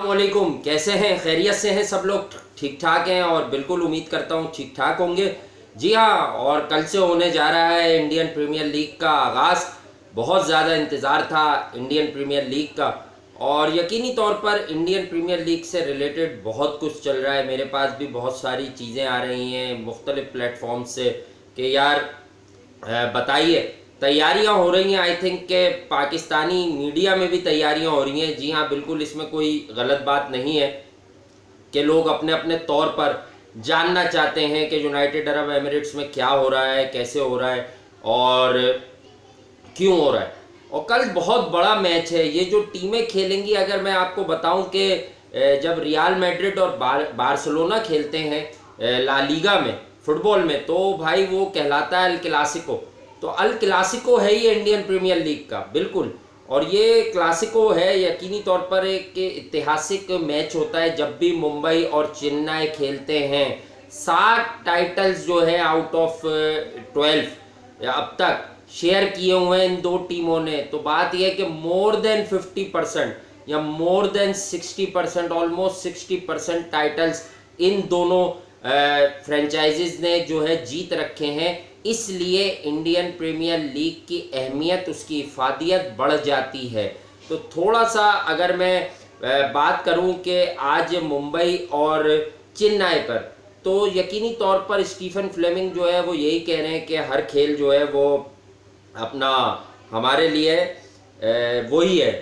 वालेकुम, कैसे हैं? खैरियत से हैं सब लोग? ठीक ठाक हैं और बिल्कुल उम्मीद करता हूँ ठीक ठाक होंगे। जी हाँ, और कल से होने जा रहा है इंडियन प्रीमियर लीग का आगाज़। बहुत ज़्यादा इंतज़ार था इंडियन प्रीमियर लीग का और यकीनी तौर पर इंडियन प्रीमियर लीग से रिलेटेड बहुत कुछ चल रहा है। मेरे पास भी बहुत सारी चीज़ें आ रही हैं मुख्तलिफ़ प्लेटफॉर्म से कि यार बताइए, तैयारियां हो रही हैं। आई थिंक के पाकिस्तानी मीडिया में भी तैयारियां हो रही हैं। जी हाँ, बिल्कुल इसमें कोई गलत बात नहीं है कि लोग अपने अपने तौर पर जानना चाहते हैं कि यूनाइटेड अरब एमिरेट्स में क्या हो रहा है, कैसे हो रहा है और क्यों हो रहा है। और कल बहुत बड़ा मैच है। ये जो टीमें खेलेंगी, अगर मैं आपको बताऊं कि जब रियल मैड्रिड और बार्सिलोना खेलते हैं ला लीगा में, फुटबॉल में, तो भाई वो कहलाता है अल क्लासिको। तो अल क्लासिको है ये इंडियन प्रीमियर लीग का, बिल्कुल। और ये क्लासिको है यकीनी तौर पर एक ऐतिहासिक मैच होता है जब भी मुंबई और चेन्नई खेलते हैं। 7 टाइटल्स जो है आउट ऑफ 12 अब तक शेयर किए हुए हैं इन दो टीमों ने। तो बात यह है कि मोर देन 50% या मोर देन 60%, ऑलमोस्ट 60% टाइटल्स इन दोनों फ्रेंचाइजीज ने जो है जीत रखे हैं। इसलिए इंडियन प्रीमियर लीग की अहमियत, उसकी इफादियत बढ़ जाती है। तो थोड़ा सा अगर मैं बात करूं कि आज मुंबई और चेन्नई पर, तो यकीनी तौर पर स्टीफन फ्लेमिंग जो है वो यही कह रहे हैं कि हर खेल जो है वो अपना हमारे लिए वही है,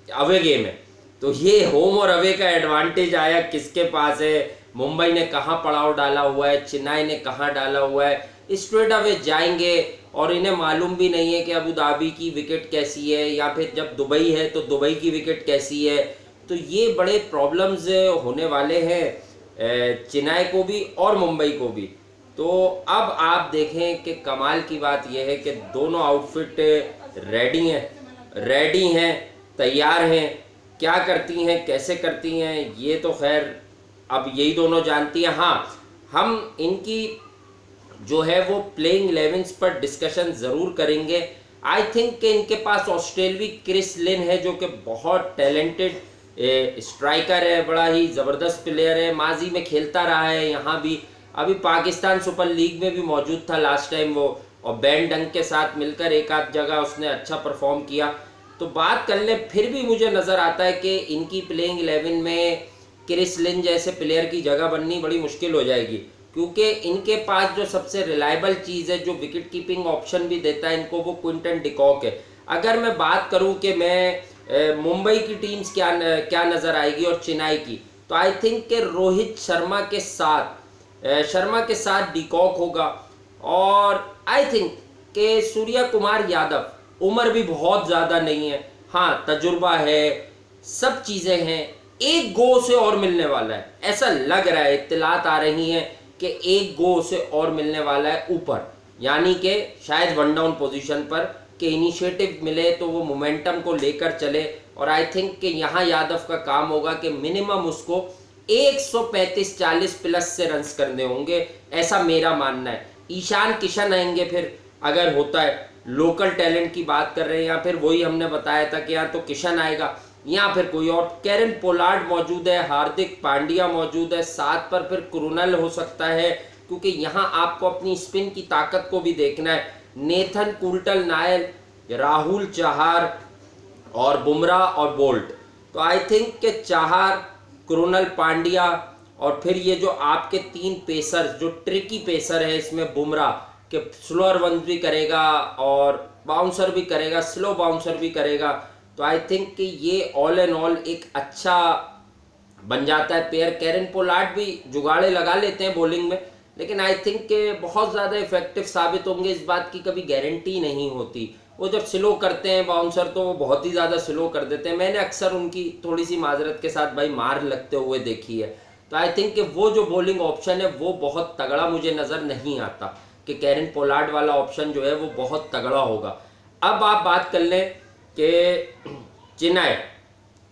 अवे गेम है। तो ये होम और अवे का एडवांटेज आया किसके पास है। मुंबई ने कहाँ पड़ाव डाला हुआ है, चेन्नई ने कहाँ डाला हुआ है। स्ट्रेट अवे जाएंगे और इन्हें मालूम भी नहीं है कि अबू धाबी की विकेट कैसी है या फिर जब दुबई है तो दुबई की विकेट कैसी है। तो ये बड़े प्रॉब्लम्स होने वाले हैं चेन्नई को भी और मुंबई को भी। तो अब आप देखें कि कमाल की बात यह है कि दोनों आउटफिट रेडी हैं, तैयार हैं। क्या करती हैं, कैसे करती हैं, ये तो खैर अब यही दोनों जानती हैं। हाँ, हम इनकी जो है वो प्लेइंग 11 पर डिस्कशन ज़रूर करेंगे। आई थिंक कि इनके पास ऑस्ट्रेलवी क्रिस लिन है जो कि बहुत टैलेंटेड स्ट्राइकर है, बड़ा ही ज़बरदस्त प्लेयर है, माजी में खेलता रहा है यहाँ भी, अभी पाकिस्तान सुपर लीग में भी मौजूद था लास्ट टाइम वो, और बैन डंक के साथ मिलकर एक आध जगह उसने अच्छा परफॉर्म किया। तो बात कर ले, फिर भी मुझे नज़र आता है कि इनकी प्लेइंग 11 में क्रिस लिन जैसे प्लेयर की जगह बननी बड़ी मुश्किल हो जाएगी, क्योंकि इनके पास जो सबसे रिलायबल चीज़ है, जो विकेट कीपिंग ऑप्शन भी देता है इनको, वो क्विंटन डिकॉक है। अगर मैं बात करूं कि मैं मुंबई की टीम्स क्या नज़र आएगी और चेन्नई की, तो आई थिंक कि रोहित शर्मा के साथ डिकॉक होगा। और आई थिंक कि सूर्या कुमार यादव, उम्र भी बहुत ज़्यादा नहीं है, हाँ तजुर्बा है, सब चीज़ें हैं, एक गो से और मिलने वाला है, ऐसा लग रहा है, इत्तलात आ रही हैं कि एक गो से और मिलने वाला है ऊपर, यानी कि शायद वन डाउन पोजीशन पर कि इनिशिएटिव मिले तो वो मोमेंटम को लेकर चले। और आई थिंक कि यहाँ यादव का काम होगा कि मिनिमम उसको 135-40 प्लस से रन्स करने होंगे, ऐसा मेरा मानना है। ईशान किशन आएंगे फिर, अगर होता है, लोकल टैलेंट की बात कर रहे हैं, या फिर वही हमने बताया था कि या तो किशन आएगा या फिर कोई और। कैरन पोलार्ड मौजूद है, हार्दिक पांड्या मौजूद है, साथ पर फिर क्रूनल हो सकता है, क्योंकि यहाँ आपको अपनी स्पिन की ताकत को भी देखना है। Nathan Coulter Nile, Rahul Chahar और बुमराह और बोल्ट। तो आई थिंक कि चहार, क्रूनल, पांड्या और फिर ये जो आपके 3 पेसर, जो ट्रिकी पेसर है इसमें बुमराह के स्लोअर वन भी करेगा और बाउंसर भी करेगा, स्लो बाउंसर भी करेगा। तो आई थिंक कि ये ऑल एंड ऑल एक अच्छा बन जाता है पेयर। कैरन पोलार्ड भी जुगाड़े लगा लेते हैं बॉलिंग में, लेकिन आई थिंक कि बहुत ज़्यादा इफेक्टिव साबित होंगे, इस बात की कभी गारंटी नहीं होती। वो जब स्लो करते हैं बाउंसर तो वो बहुत ही ज़्यादा स्लो कर देते हैं, मैंने अक्सर उनकी थोड़ी सी माजरत के साथ भाई मार लगते हुए देखी है। तो आई थिंक कि वो जो बॉलिंग ऑप्शन है वो बहुत तगड़ा मुझे नज़र नहीं आता कि कैरन पोलार्ड वाला ऑप्शन जो है वो बहुत तगड़ा होगा। अब आप बात कर लें कि चेन्नई,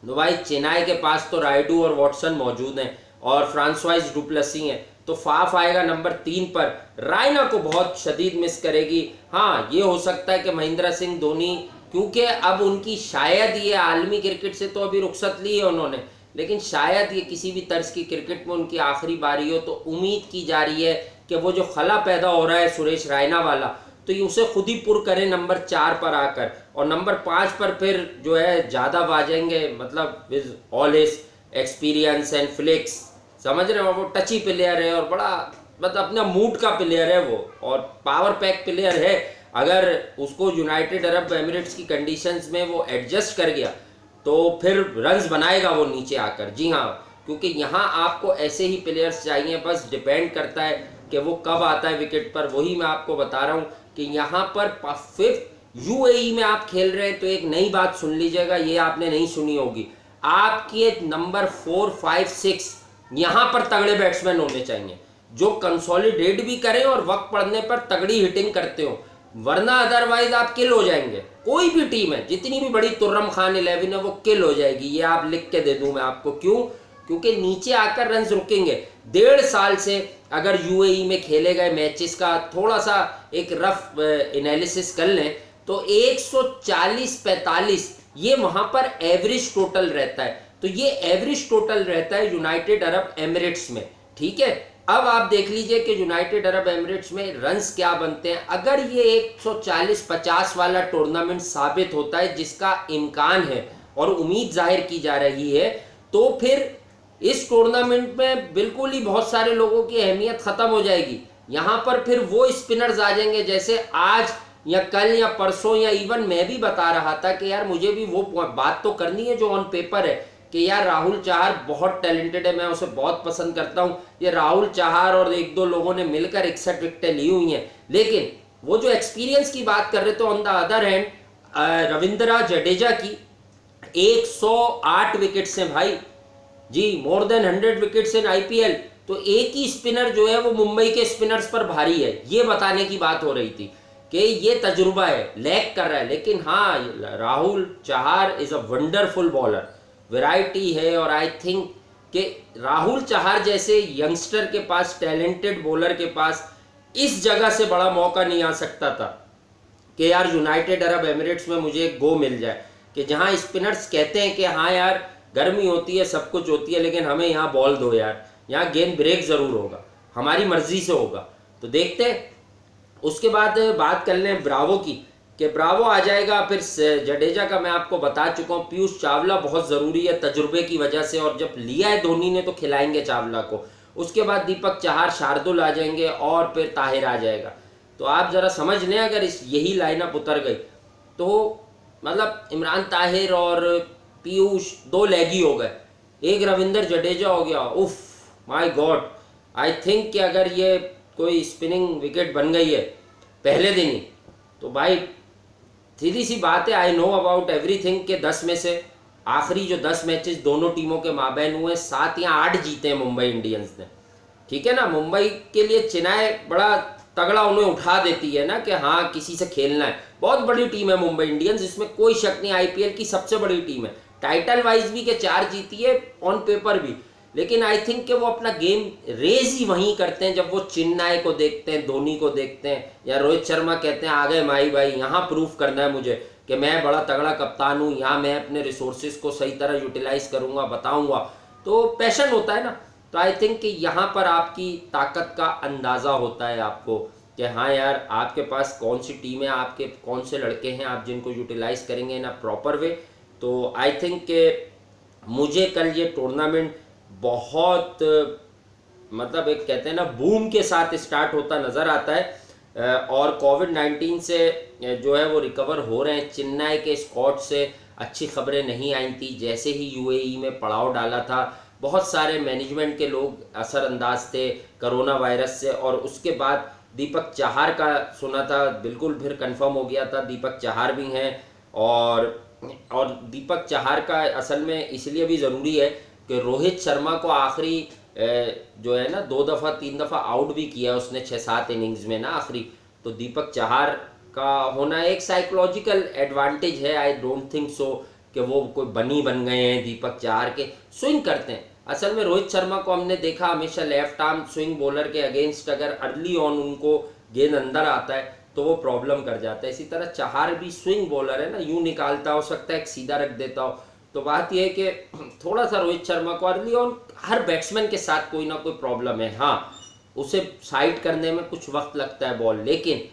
तो भाई चेन्नई के पास तो रायडू और वॉटसन मौजूद हैं और फ्रांसवाइज डुप्लेसी हैं, तो फाफ आएगा नंबर 3 पर। रायना को बहुत शदीद मिस करेगी। हाँ, ये हो सकता है कि महेंद्र सिंह धोनी, क्योंकि अब उनकी शायद ये आलमी क्रिकेट से तो अभी रुखसत ली है उन्होंने, लेकिन शायद ये किसी भी तर्ज की क्रिकेट में उनकी आखिरी बारी हो। तो उम्मीद की जा रही है कि वो जो खला पैदा हो रहा है सुरेश रैना वाला, तो ये उसे खुद ही पुर करें नंबर 4 पर आकर, और नंबर 5 पर फिर जो है ज़्यादा आ जाएंगे, मतलब with all his experience and flix, समझ रहे हो। वो टची प्लेयर है और बड़ा मतलब अपना मूड का प्लेयर है वो, और पावर पैक प्लेयर है। अगर उसको यूनाइटेड अरब एमिरेट्स की कंडीशंस में वो एडजस्ट कर गया तो फिर रन्स बनाएगा वो नीचे आकर। जी हाँ, क्योंकि यहाँ आपको ऐसे ही प्लेयर्स चाहिए, बस डिपेंड करता है कि वो कब आता है विकेट पर। वही मैं आपको बता रहा हूँ कि यहाँ पर फिफ्थ यूएई में आप खेल रहे हैं तो एक नई बात सुन लीजिएगा, ये आपने नहीं सुनी होगी। आपके नंबर 4, 5, 6 यहाँ पर तगड़े बैट्समैन होने चाहिए जो कंसोलिडेट भी करें और वक्त पड़ने पर तगड़ी हिटिंग करते हो, वरना अदरवाइज आप किल हो जाएंगे। कोई भी टीम है, जितनी भी बड़ी तुर्रम खान 11 है, वो किल हो जाएगी। ये आप लिख के दे दूं मैं आपको। क्यों? क्योंकि नीचे आकर रन रुकेंगे। 1.5 साल से अगर यूएई में खेले गए मैचेस का थोड़ा सा एक रफ एनालिसिस कर लें तो 140-45 ये वहां पर एवरेज टोटल रहता है। तो ये एवरेज टोटल रहता है यूनाइटेड अरब एमिरेट्स में, ठीक है। अब आप देख लीजिए कि यूनाइटेड अरब एमिरेट्स में रन्स क्या बनते हैं। अगर ये 140-50 वाला टूर्नामेंट साबित होता है, जिसका इम्कान है और उम्मीद जाहिर की जा रही है, तो फिर इस टूर्नामेंट में बिल्कुल ही बहुत सारे लोगों की अहमियत खत्म हो जाएगी। यहाँ पर फिर वो स्पिनर्स आ जाएंगे, जैसे आज या कल या परसों, या इवन मैं भी बता रहा था कि यार मुझे भी वो बात तो करनी है जो ऑन पेपर है कि यार राहुल चाहर बहुत टैलेंटेड है, मैं उसे बहुत पसंद करता हूं। ये राहुल चाहर और 1-2 लोगों ने मिलकर 61 विकेटें ली हुई हैं, लेकिन वो जो एक्सपीरियंस की बात कर रहे थे, on the other hand Ravindra Jadeja की 108 विकेट्स हैं भाई जी, more than 100 wickets in IPL. तो एक ही स्पिनर जो है वो मुंबई के स्पिनर्स पर भारी है, ये बताने की बात हो रही थी कि ये तजुर्बा है, लैक कर रहा है। लेकिन हाँ, Rahul Chahar is a wonderful bowler, variety है। और आई थिंक कि राहुल चाहर जैसे यंगस्टर के पास, टैलेंटेड बॉलर के पास इस जगह से बड़ा मौका नहीं आ सकता था कि यार यूनाइटेड अरब एमिरेट्स में मुझे एक गो मिल जाए, कि जहां स्पिनर्स कहते हैं कि हाँ यार गर्मी होती है, सब कुछ होती है, लेकिन हमें यहाँ बॉल दो यार, यहाँ गेंद ब्रेक जरूर होगा, हमारी मर्जी से होगा। तो देखते हैं। उसके बाद बात कर लें ब्रावो की, कि ब्रावो आ जाएगा। फिर जडेजा का मैं आपको बता चुका हूँ, पीयूष चावला बहुत ज़रूरी है तजुर्बे की वजह से, और जब लिया है धोनी ने तो खिलाएंगे चावला को। उसके बाद दीपक चाहर, शार्दुल आ जाएंगे और फिर ताहिर आ जाएगा। तो आप ज़रा समझ लें, अगर इस यही लाइनअप उतर गई तो मतलब इमरान ताहिर और पीयूष 2 लेगी हो गए, एक रविंद्र जडेजा हो गया। उफ माय गॉड, आई थिंक कि अगर ये कोई स्पिनिंग विकेट बन गई है पहले दिन ही, तो भाई सीधी सी बात है, आई नो अबाउट एवरीथिंग के 10 में से आखिरी जो 10 मैचेस दोनों टीमों के माबैन हुए, 7 या 8 जीते हैं मुंबई इंडियंस ने, ठीक है ना। मुंबई के लिए चिनाई बड़ा तगड़ा उन्हें उठा देती है ना कि हाँ किसी से खेलना है। बहुत बड़ी टीम है मुंबई इंडियंस, इसमें कोई शक नहीं, आईपीएल की सबसे बड़ी टीम है। टाइटल वाइज भी के 4 जीती है, ऑन पेपर भी। लेकिन आई थिंक कि वो अपना गेम रेज ही वहीं करते हैं जब वो चेन्नई को देखते हैं, धोनी को देखते हैं, या रोहित शर्मा कहते हैं आ गए माही भाई, यहाँ प्रूफ करना है मुझे कि मैं बड़ा तगड़ा कप्तान हूँ, यहाँ मैं अपने रिसोर्सेज को सही तरह यूटिलाइज करूँगा, बताऊँगा। तो पैशन होता है ना। तो आई थिंक कि यहाँ पर आपकी ताकत का अंदाज़ा होता है आपको कि हाँ यार आपके पास कौन सी टीम है, आपके कौन से लड़के हैं आप जिनको यूटिलाइज करेंगे इन अ प्रॉपर वे। तो आई थिंक कि मुझे कल ये टूर्नामेंट बहुत मतलब एक कहते हैं ना बूम के साथ स्टार्ट होता नज़र आता है, और कोविड-19 से जो है वो रिकवर हो रहे हैं। चेन्नई के स्क्वाड से अच्छी खबरें नहीं आई थी, जैसे ही यूएई में पड़ाव डाला था बहुत सारे मैनेजमेंट के लोग असरअंदाज थे कोरोना वायरस से, और उसके बाद दीपक चाहर का सुना था, बिल्कुल फिर कंफर्म हो गया था दीपक चाहर भी हैं। और दीपक चाहर का असल में इसलिए भी ज़रूरी है कि रोहित शर्मा को आखिरी जो है ना 2 दफ़ा 3 दफ़ा आउट भी किया उसने 6-7 इनिंग्स में ना आखिरी। तो दीपक चाहर का होना एक साइकोलॉजिकल एडवांटेज है। आई डोंट थिंक सो कि वो कोई बनी बन गए हैं दीपक चाहर के, स्विंग करते हैं। असल में रोहित शर्मा को हमने देखा हमेशा लेफ्ट आर्म स्विंग बॉलर के अगेंस्ट अगर अर्ली ऑन उनको गेंद अंदर आता है तो वो प्रॉब्लम कर जाता है। इसी तरह चाहर भी स्विंग बॉलर है ना, यूं निकालता हो सकता है एक सीधा रख देता हो, तो बात यह है कि थोड़ा सा रोहित शर्मा को अर्ली ऑन, हर बैट्समैन के साथ कोई ना कोई प्रॉब्लम है। हाँ, उसे साइड करने में कुछ वक्त लगता है बॉल, लेकिन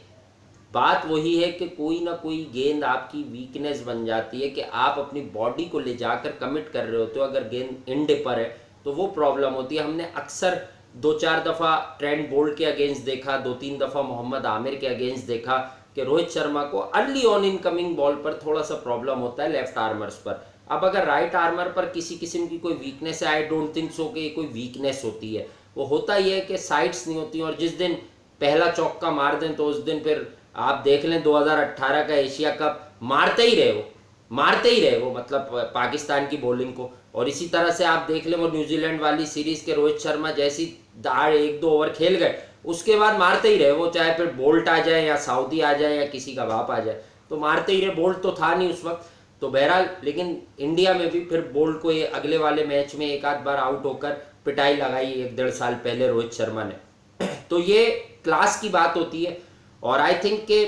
बात वही है कि कोई ना कोई गेंद आपकी वीकनेस बन जाती है कि आप अपनी बॉडी को ले जाकर कमिट कर रहे होते हो, अगर गेंद इन डिपर है तो वो प्रॉब्लम होती है। हमने अक्सर 2-4 दफ़ा ट्रेंट बोल्ट के अगेंस्ट देखा, 2-3 दफ़ा मोहम्मद आमिर के अगेंस्ट देखा कि रोहित शर्मा को अर्ली ऑन इनकमिंग बॉल पर थोड़ा सा प्रॉब्लम होता है लेफ्ट आर्मर्स पर। अब अगर राइट आर्मर पर किसी किस्म की कोई वीकनेस है, आई डोंट थिंक सो कि कोई वीकनेस होती है, वो होता ही है कि साइड्स नहीं होती, और जिस दिन पहला चौका मार दें तो उस दिन फिर आप देख लें 2018 का एशिया कप मारते ही रहे वो, मारते ही रहे वो, मतलब पाकिस्तान की बॉलिंग को। और इसी तरह से आप देख लें वो न्यूजीलैंड वाली सीरीज के रोहित शर्मा जैसी दाड़ 1-2 ओवर खेल गए, उसके बाद मारते ही रहे वो, चाहे फिर बोल्ट आ जाए या सऊदी आ जाए या किसी का बाप आ जाए, तो मारते ही रहे। बोल्ट तो था नहीं उस वक्त, तो बहरहाल लेकिन इंडिया में भी फिर बोल्ट को ये अगले वाले मैच में एक आध बार आउट होकर पिटाई लगाई 1-1.5 साल पहले रोहित शर्मा ने। तो ये क्लास की बात होती है। और आई थिंक कि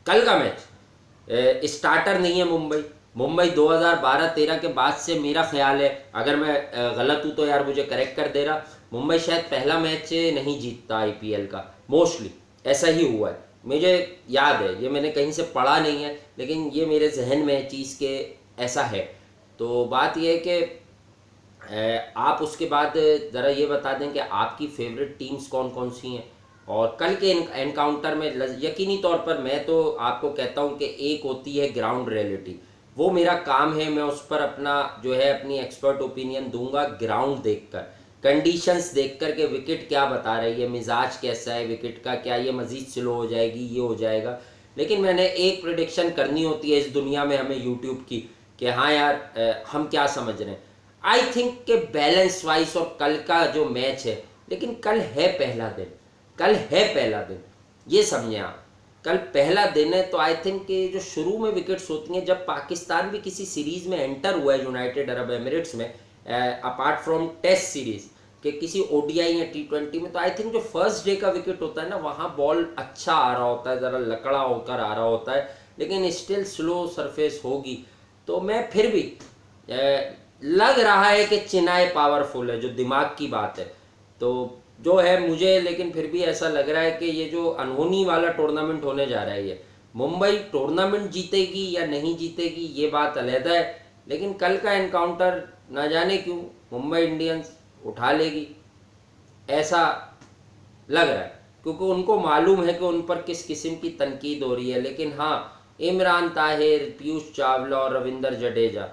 कल का मैच स्टार्टर नहीं है मुंबई 2012-13 के बाद से, मेरा ख्याल है, अगर मैं गलत हूँ तो यार मुझे करेक्ट कर दे रहा, मुंबई शायद पहला मैच नहीं जीतता आईपीएल का, मोस्टली ऐसा ही हुआ है, मुझे याद है, ये मैंने कहीं से पढ़ा नहीं है लेकिन ये मेरे जहन में चीज़ के ऐसा है। तो बात ये है कि आप उसके बाद ज़रा ये बता दें कि आपकी फेवरेट टीम्स कौन कौन सी हैं, और कल के एनकाउंटर में यकीनी तौर पर मैं तो आपको कहता हूं कि एक होती है ग्राउंड रियलिटी, वो मेरा काम है, मैं उस पर अपना जो है अपनी एक्सपर्ट ओपिनियन दूंगा ग्राउंड देखकर, कंडीशंस देखकर के विकेट क्या बता रही है, मिजाज कैसा है विकेट का, क्या ये मज़ीद स्लो हो जाएगी, ये हो जाएगा। लेकिन मैंने एक प्रिडिक्शन करनी होती है इस दुनिया में हमें यूट्यूब की, कि हाँ यार हम क्या समझ रहे हैं। आई थिंक कि बैलेंस वाइज और कल का जो मैच है, लेकिन कल है पहला दिन, कल है पहला दिन, ये समझें आप, कल पहला दिन है। तो आई थिंक कि जो शुरू में विकेट्स होती हैं, जब पाकिस्तान भी किसी सीरीज में एंटर हुआ है यूनाइटेड अरब एमिरेट्स में, अपार्ट फ्रॉम टेस्ट सीरीज के किसी ओडीआई या टी20 में, तो आई थिंक जो फर्स्ट डे का विकेट होता है ना, वहाँ बॉल अच्छा आ रहा होता है, ज़रा लकड़ा होकर आ रहा होता है, लेकिन स्टिल स्लो सरफेस होगी। तो मैं फिर भी लग रहा है कि चेन्नई पावरफुल है, जो दिमाग की बात है तो जो है मुझे, लेकिन फिर भी ऐसा लग रहा है कि ये जो अनहोनी वाला टूर्नामेंट होने जा रहा है, ये मुंबई टूर्नामेंट जीतेगी या नहीं जीतेगी ये बात अलहदा है, लेकिन कल का एनकाउंटर ना जाने क्यों मुंबई इंडियंस उठा लेगी, ऐसा लग रहा है, क्योंकि उनको मालूम है कि उन पर किस किस्म की तनकीद हो रही है। लेकिन हाँ, इमरान ताहिर, पीयूष चावला और रविंदर जडेजा,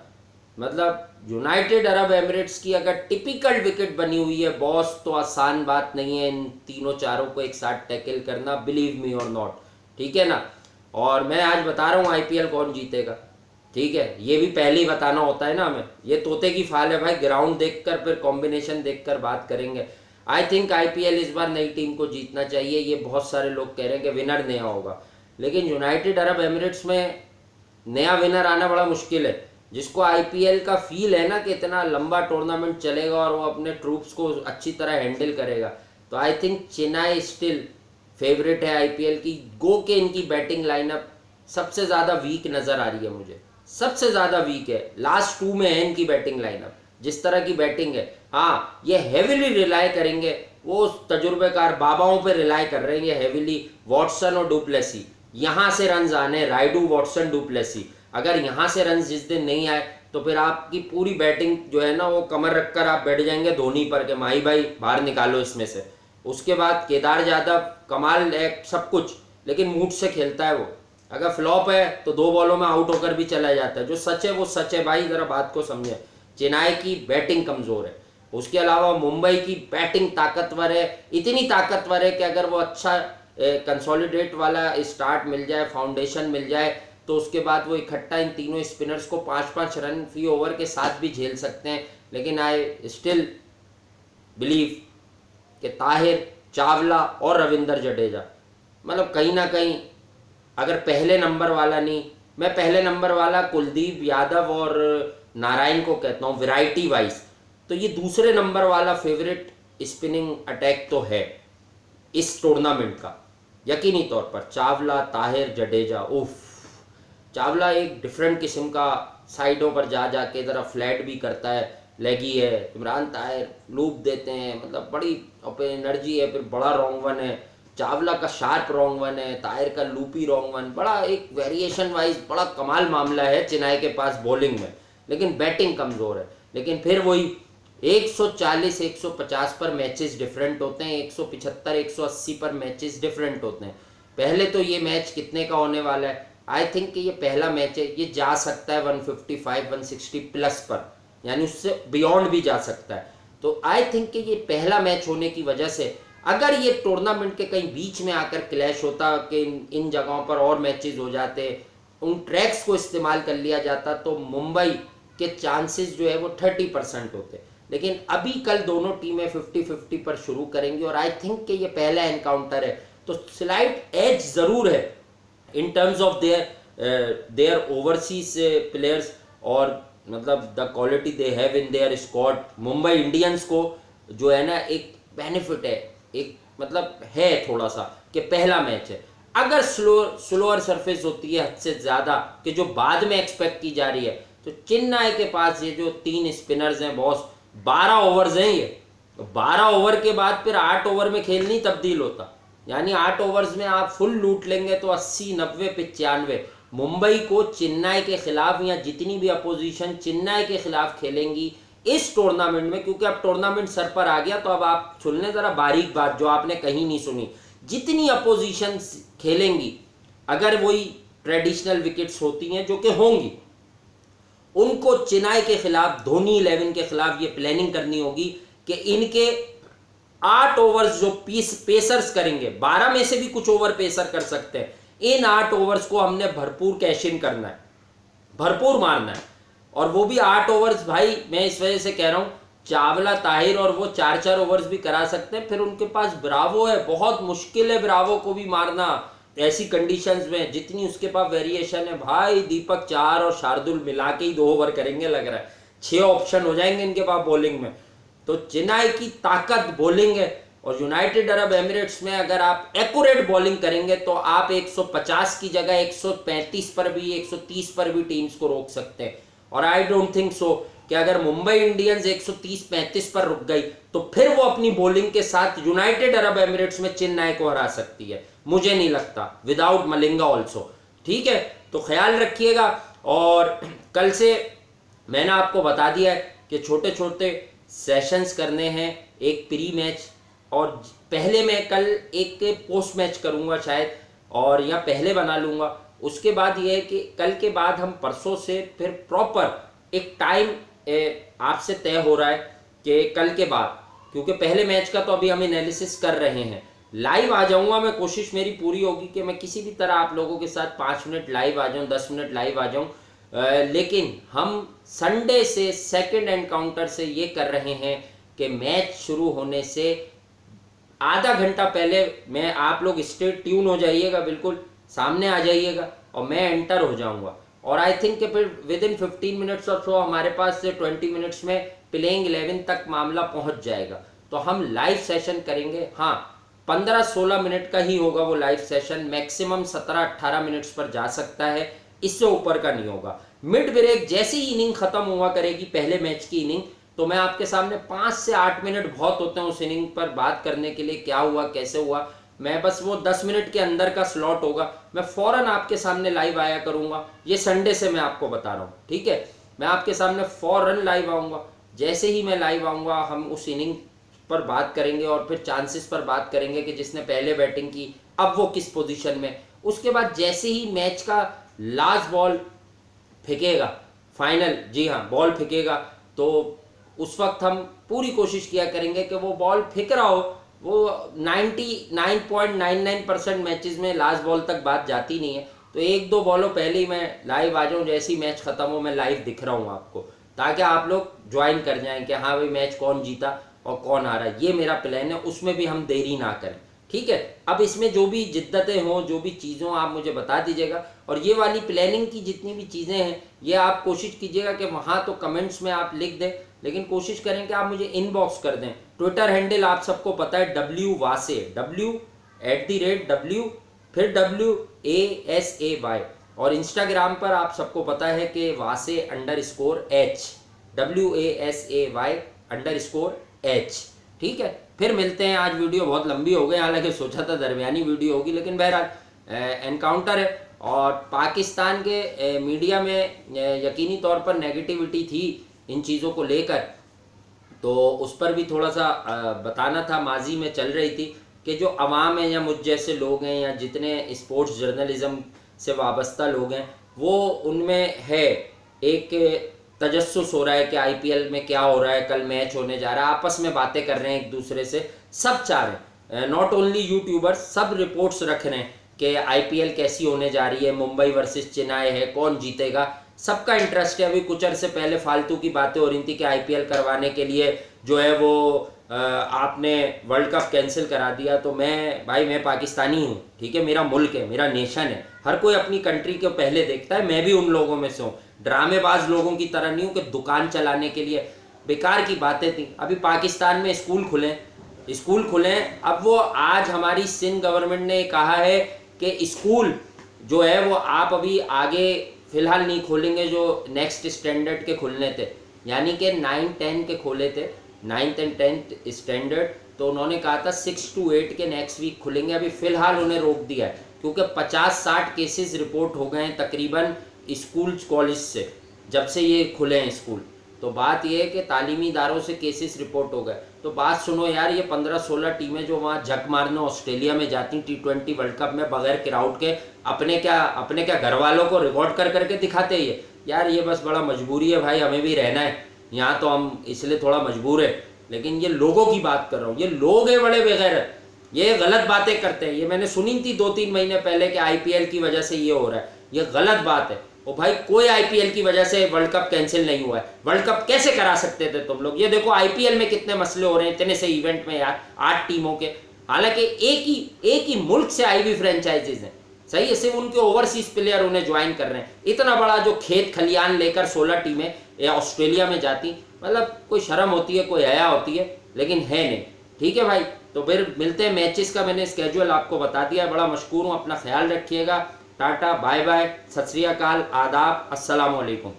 मतलब यूनाइटेड अरब एमिरेट्स की अगर टिपिकल विकेट बनी हुई है बॉस, तो आसान बात नहीं है इन तीनों चारों को एक साथ टैकल करना, बिलीव मी और नॉट, ठीक है ना। और मैं आज बता रहा हूँ आईपीएल कौन जीतेगा, ठीक है, ये भी पहले ही बताना होता है ना हमें, ये तोते की फाल है भाई, ग्राउंड देखकर फिर कॉम्बिनेशन देखकर बात करेंगे। आई थिंक आईपीएल इस बार नई टीम को जीतना चाहिए, ये बहुत सारे लोग कह रहे हैं कि विनर नया होगा, लेकिन यूनाइटेड अरब एमिरेट्स में नया विनर आना बड़ा मुश्किल है। जिसको आईपीएल का फील है ना कि इतना लंबा टूर्नामेंट चलेगा और वो अपने ट्रूप्स को अच्छी तरह हैंडल करेगा, तो I think Chennai still favourite है आईपीएल की। गो के इनकी बैटिंग लाइनअप सबसे ज़्यादा वीक नज़र आ रही है मुझे, सबसे ज़्यादा वीक है, लास्ट 2 में है इनकी बैटिंग लाइनअप, जिस तरह की बैटिंग है। हाँ, ये हेविली रिलाई करेंगे, वो तजुर्बेकार बाबाओं पे रिलाई कर रहे हैं हेविली, वॉटसन और डुप्लेसी, यहाँ से रन आने, राइडू, वॉटसन, डुप्लेसी, अगर यहाँ से रन जिस दिन नहीं आए तो फिर आपकी पूरी बैटिंग जो है ना वो कमर रखकर आप बैठ जाएंगे धोनी पर के माही भाई बाहर निकालो इसमें से। उसके बाद केदार यादव कमाल है सब कुछ, लेकिन मूड से खेलता है वो, अगर फ्लॉप है तो 2 बॉलों में आउट होकर भी चला जाता है, जो सच है वो सच है भाई, ज़रा बात को समझे। चेन्नई की बैटिंग कमज़ोर है, उसके अलावा मुंबई की बैटिंग ताकतवर है, इतनी ताकतवर है कि अगर वो अच्छा कंसोलिडेट वाला स्टार्ट मिल जाए, फाउंडेशन मिल जाए, तो उसके बाद वो इकट्ठा इन तीनों स्पिनर्स को 5-5 रन फी ओवर के साथ भी झेल सकते हैं। लेकिन आई स्टिल बिलीव कि ताहिर, चावला और रविंदर जडेजा, मतलब कहीं ना कहीं अगर पहले नंबर वाला नहीं, मैं पहले नंबर वाला कुलदीप यादव और नारायण को कहता हूँ वैरायटी वाइज, तो ये दूसरे नंबर वाला फेवरेट स्पिनिंग अटैक तो है इस टूर्नामेंट का, यकीनी तौर पर चावला, ताहिर, जडेजा। उफ, चावला एक डिफरेंट किस्म का साइडों पर जा जाके ज़रा फ्लैट भी करता है, लेगी है। इमरान ताहिर लूप देते हैं, मतलब बड़ी एनर्जी है। फिर बड़ा रॉन्ग वन है, चावला का शार्प रॉन्ग वन है, ताहिर का लूपी रॉन्ग वन। बड़ा एक वेरिएशन वाइज बड़ा कमाल मामला है चेन्नई के पास बॉलिंग में, लेकिन बैटिंग कमज़ोर है। लेकिन फिर वही 140 150 पर मैचेस डिफरेंट होते हैं, 175 180 पर मैचेस डिफरेंट होते हैं। पहले तो ये मैच कितने का होने वाला है? आई थिंक कि ये पहला मैच है, ये जा सकता है 155 160 प्लस पर, यानी उससे बियॉन्ड भी जा सकता है। तो आई थिंक कि ये पहला मैच होने की वजह से अगर ये टूर्नामेंट के कहीं बीच में आकर क्लैश होता कि इन जगहों पर और मैचेस हो जाते, उन ट्रैक्स को इस्तेमाल कर लिया जाता, तो मुंबई के चांसेस जो है वो 30% होते। लेकिन अभी कल दोनों टीमें 50-50 पर शुरू करेंगी और आई थिंक कि ये पहला एनकाउंटर है, तो स्लाइट एज ज़रूर है in terms of their overseas players और मतलब the quality they have in their squad. Mumbai Indians को जो है ना एक बेनिफिट है, एक मतलब है थोड़ा सा कि पहला मैच है। अगर स्लोअर सरफेस होती है हद से ज़्यादा कि जो बाद में एक्सपेक्ट की जा रही है, तो चेन्नई के पास ये जो 3 स्पिनर्स हैं बॉस, 12 ओवर्स हैं ये, 12 ओवर के बाद फिर 8 ओवर में खेल नहीं तब्दील होता, यानी 8 ओवर्स में आप फुल लूट लेंगे तो 80 90 95। मुंबई को चेन्नई के खिलाफ या जितनी भी अपोजिशन चेन्नई के खिलाफ खेलेंगी इस टूर्नामेंट में, क्योंकि अब टूर्नामेंट सर पर आ गया, तो अब आप सुन लें ज़रा बारीक बात जो आपने कहीं नहीं सुनी। जितनी अपोजिशन खेलेंगी, अगर वही ट्रेडिशनल विकेट्स होती हैं जो कि होंगी, उनको चेन्नई के खिलाफ धोनी 11 के खिलाफ ये प्लानिंग करनी होगी कि इनके 8 ओवर्स जो पेसर्स करेंगे, 12 में से भी कुछ ओवर पेसर कर सकते हैं, इन 8 ओवर्स को हमने भरपूर कैश इन करना है, भरपूर मारना है। और वो भी 8 ओवर्स भाई, मैं इस वजह से कह रहा हूं, चावला ताहिर और वो 4-4 ओवर्स भी करा सकते हैं। फिर उनके पास ब्रावो है, बहुत मुश्किल है ब्रावो को भी मारना ऐसी कंडीशंस में, जितनी उसके पास वेरिएशन है। भाई दीपक चाहर और शार्दुल मिला के ही 2 ओवर करेंगे, लग रहा है 6 ऑप्शन हो जाएंगे इनके पास बॉलिंग में। तो चेन्नई की ताकत बॉलिंग है, और यूनाइटेड अरब एमिरेट्स में अगर आप एक्यूरेट बॉलिंग करेंगे तो आप 150 की जगह 135 पर भी 130 पर भी टीम्स को रोक सकते हैं। और आई डोंट थिंक सो कि अगर मुंबई इंडियंस 130-35 पर रुक गई तो फिर वो अपनी बॉलिंग के साथ यूनाइटेड अरब एमिरेट्स में चेन्नई को हरा सकती है, मुझे नहीं लगता, विदाउट मलिंगा ऑल्सो। ठीक है, तो ख्याल रखिएगा। और कल से मैंने आपको बता दिया है कि छोटे छोटे सेशंस करने हैं, एक प्री मैच, और पहले मैं कल एक पोस्ट मैच करूंगा शायद, और या पहले बना लूंगा। उसके बाद ये है कि कल के बाद हम परसों से फिर प्रॉपर एक टाइम आपसे तय हो रहा है कि कल के बाद, क्योंकि पहले मैच का तो अभी हम एनालिसिस कर रहे हैं, लाइव आ जाऊंगा मैं। कोशिश मेरी पूरी होगी कि मैं किसी भी तरह आप लोगों के साथ 5 मिनट लाइव आ जाऊं, 10 मिनट लाइव आ जाऊं। लेकिन हम संडे से सेकंड एनकाउंटर से ये कर रहे हैं कि मैच शुरू होने से आधा घंटा पहले मैं, आप लोग स्टे ट्यून हो जाइएगा, बिल्कुल सामने आ जाइएगा और मैं एंटर हो जाऊंगा। और आई थिंक कि फिर विद इन 15 मिनट्स और सो हमारे पास से 20 मिनट्स में प्लेइंग 11 तक मामला पहुंच जाएगा। तो हम लाइव सेशन करेंगे। हाँ, 15-16 मिनट का ही होगा वो लाइव सेशन, मैक्सिमम 17-18 मिनट्स पर जा सकता है, इससे ऊपर का नहीं होगा। मिड ब्रेक जैसे ही इनिंग खत्म हुआ करेगी पहले मैच की इनिंग, तो मैं आपके सामने 5 से 8 मिनट बहुत होते हैं उस इनिंग पर बात करने के लिए, क्या हुआ कैसे हुआ। मैं बस वो 10 मिनट के अंदर का स्लॉट होगा, मैं फौरन आपके सामने लाइव आया करूंगा। ये संडे से मैं आपको बता रहा हूँ, ठीक है, मैं आपके सामने फौरन लाइव आऊंगा। जैसे ही मैं लाइव आऊंगा हम उस इनिंग पर बात करेंगे और फिर चांसेस पर बात करेंगे कि जिसने पहले बैटिंग की अब वो किस पोजीशन में। उसके बाद जैसे ही मैच का लास्ट बॉल फेंकेगा, फाइनल, जी हाँ बॉल फेंकेगा, तो उस वक्त हम पूरी कोशिश किया करेंगे कि वो बॉल फेंक रहा हो। वो 99.99% मैचेस में लास्ट बॉल तक बात जाती नहीं है, तो 1-2 बॉलों पहले ही मैं लाइव आ जाऊँ, जैसे ही मैच खत्म हो मैं लाइव दिख रहा हूँ आपको, ताकि आप लोग ज्वाइन कर जाएं कि हाँ भाई मैच कौन जीता और कौन हारा। ये मेरा प्लान है, उसमें भी हम देरी ना करें, ठीक है। अब इसमें जो भी जिद्दतें हों, जो भी चीज़ों आप मुझे बता दीजिएगा, और ये वाली प्लानिंग की जितनी भी चीज़ें हैं ये आप कोशिश कीजिएगा कि वहाँ तो कमेंट्स में आप लिख दें, लेकिन कोशिश करें कि आप मुझे इनबॉक्स कर दें। ट्विटर हैंडल आप सबको पता है, WASAY, W @ W फिर WASAY, और इंस्टाग्राम पर आप सबको पता है कि वासे_H, WASAY_H। ठीक है, फिर मिलते हैं। आज वीडियो बहुत लंबी हो गई, हालांकि सोचा था दरमियानी वीडियो होगी, लेकिन बहरहाल एनकाउंटर है और पाकिस्तान के मीडिया में यकीनी तौर पर नेगेटिविटी थी इन चीज़ों को लेकर, तो उस पर भी थोड़ा सा बताना था। माजी में चल रही थी कि जो अवाम है या मुझ जैसे लोग हैं या जितने स्पोर्ट्स जर्नलिज्म से वाबस्ता लोग हैं, वो उनमें है एक तजस्सुस हो रहा है कि आईपीएल में क्या हो रहा है, कल मैच होने जा रहा है, आपस में बातें कर रहे हैं एक दूसरे से, सब चाह रहे हैं, नॉट ओनली यूट्यूबर्स, सब रिपोर्ट्स रख रहे हैं कि आईपीएल कैसी होने जा रही है, मुंबई वर्सेस चेन्नई है, कौन जीतेगा, सबका इंटरेस्ट है। अभी कुछ अरसे पहले फालतू की बातें हो रही थी कि आईपीएल करवाने के लिए जो है वो आपने वर्ल्ड कप कैंसिल करा दिया। तो मैं पाकिस्तानी हूँ, ठीक है, मेरा मुल्क है, मेरा नेशन है, हर कोई अपनी कंट्री को पहले देखता है, मैं भी उन लोगों में से हूँ। ड्रामेबाज लोगों की तरह नहीं हूँ कि दुकान चलाने के लिए, बेकार की बातें थी। अभी पाकिस्तान में स्कूल खुले, अब वो आज हमारी सिंध गवर्नमेंट ने कहा है कि स्कूल जो है वो आप अभी आगे फ़िलहाल नहीं खोलेंगे, जो नेक्स्ट स्टैंडर्ड के खुलने थे, यानी कि 9-10 के खोले थे, 9th and 10th स्टैंडर्ड, तो उन्होंने कहा था 6 to 8 के नेक्स्ट वीक खुलेंगे। अभी फ़िलहाल उन्हें रोक दिया है क्योंकि 50-60 केसेस रिपोर्ट हो गए हैं तकरीबन स्कूल कॉलेज से, जब से ये खुले हैं स्कूल। तो बात ये है कि तालीमी इदारों से केसेस रिपोर्ट हो गए। तो बात सुनो यार, ये 15-16 टीमें जो वहाँ झक मारने ऑस्ट्रेलिया में जाती T20 वर्ल्ड कप में बगैर क्राउड के, अपने क्या घर वालों को रिकॉर्ड कर करके दिखाते हैं यार, ये बस बड़ा मजबूरी है भाई, हमें भी रहना है यहाँ, तो हम इसलिए थोड़ा मजबूर है। लेकिन ये लोगों की बात कर रहा हूँ, ये लोग हैं बड़े बेगैरत, ये गलत बातें करते हैं। ये मैंने सुनी थी 2-3 महीने पहले कि आईपीएल की वजह से ये हो रहा है, ये गलत बात है। ओ भाई, कोई आईपीएल की वजह से वर्ल्ड कप कैंसिल नहीं हुआ है। वर्ल्ड कप कैसे करा सकते थे तुम लोग? ये देखो आईपीएल में कितने मसले हो रहे हैं इतने से इवेंट में यार, 8 टीमों के, हालांकि एक ही मुल्क से आई हुई फ्रेंचाइजीज हैं, सही है, सिर्फ उनके ओवरसीज प्लेयर उन्हें ज्वाइन कर रहे हैं। इतना बड़ा जो खेत खलियान लेकर 16 टीमें या ऑस्ट्रेलिया में जाती, मतलब कोई शर्म होती है, कोई हया होती है, लेकिन है नहीं। ठीक है भाई, तो फिर मिलते हैं। मैचेस का मैंने स्केड्यूल आपको बता दिया, बड़ा मशकूर हूँ, अपना ख्याल रखिएगा। टाटा, बाय बाय, सत श्री अकाल, आदाब, अस्सलाम वालेकुम।